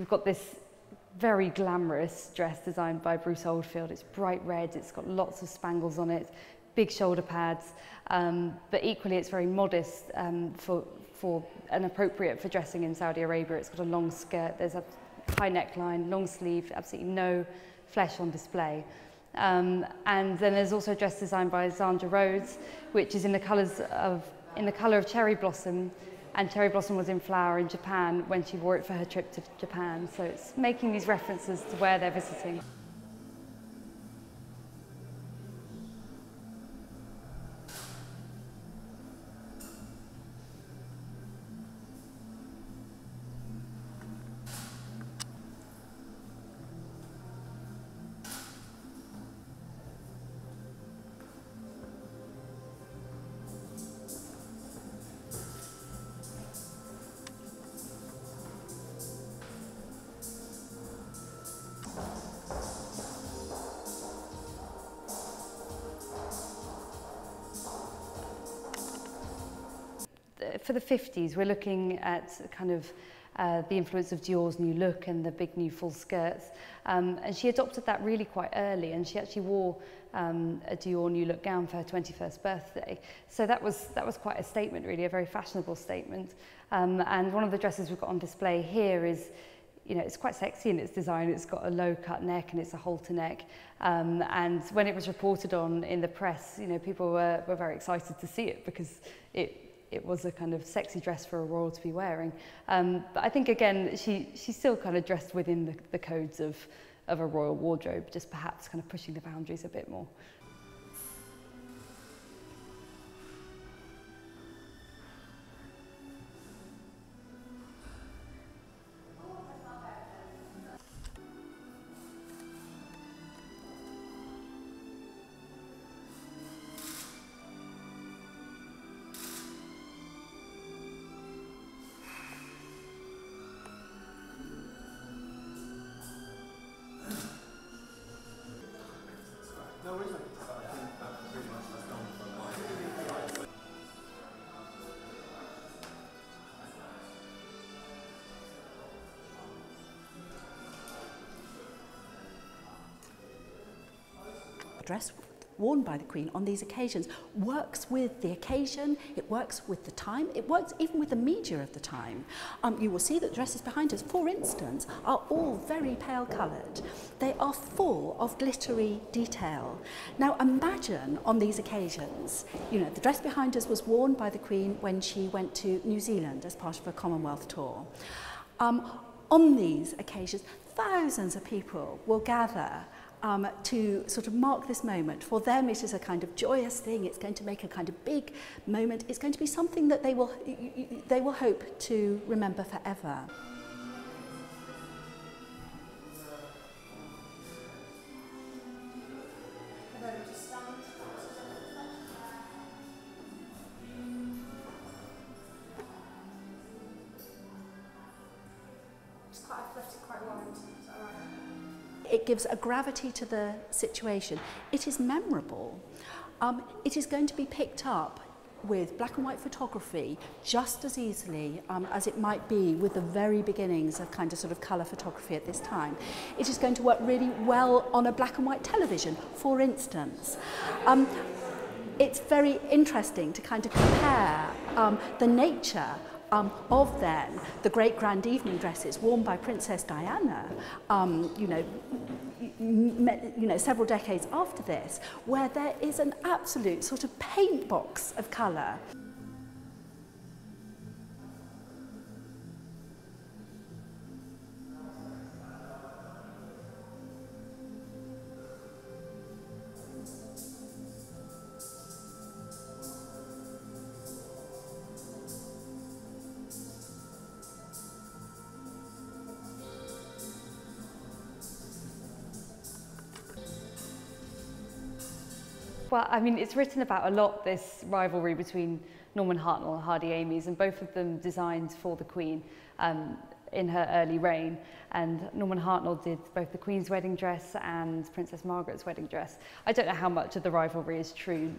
we've got this very glamorous dress designed by Bruce Oldfield. It's bright red, it's got lots of spangles on it, big shoulder pads, but equally it's very modest for and appropriate for dressing in Saudi Arabia. It's got a long skirt, there's a high neckline, long sleeve, absolutely no flesh on display. And then there's also a dress designed by Zandra Rhodes, which is in the colour of cherry blossom, and cherry blossom was in flower in Japan when she wore it for her trip to Japan. So it's making these references to where they're visiting. For the 50s, we're looking at kind of the influence of Dior's new look and the big new full skirts. And she adopted that really quite early, and she actually wore a Dior new look gown for her 21st birthday. So that was quite a statement, really, a very fashionable statement. And one of the dresses we've got on display here is, you know, it's quite sexy in its design. It's got a low cut neck and it's a halter neck. And when it was reported on in the press, you know, people were very excited to see it because it was a kind of sexy dress for a royal to be wearing. But I think, again, she's still kind of dressed within the codes of a royal wardrobe, just perhaps kind of pushing the boundaries a bit more. Dress worn by the Queen on these occasions works with the occasion, it works with the time, it works even with the media of the time. You will see that the dresses behind us, for instance, are all very pale coloured. They are full of glittery detail. Now imagine on these occasions, you know, the dress behind us was worn by the Queen when she went to New Zealand as part of a Commonwealth tour. On these occasions, thousands of people will gather to sort of mark this moment. For them it is a kind of joyous thing, it's going to make a kind of big moment, it's going to be something that they will hope to remember forever. It gives a gravity to the situation. It is memorable. It is going to be picked up with black and white photography just as easily as it might be with the very beginnings of kind of sort of colour photography at this time. It is going to work really well on a black and white television, for instance. It's very interesting to kind of compare the nature of then the great grand evening dresses worn by Princess Diana, several decades after this, where there is an absolute sort of paint box of colour. Well, I mean, it's written about a lot, this rivalry between Norman Hartnell and Hardy Amies, and both of them designed for the Queen in her early reign. And Norman Hartnell did both the Queen's wedding dress and Princess Margaret's wedding dress. I don't know how much of the rivalry is true.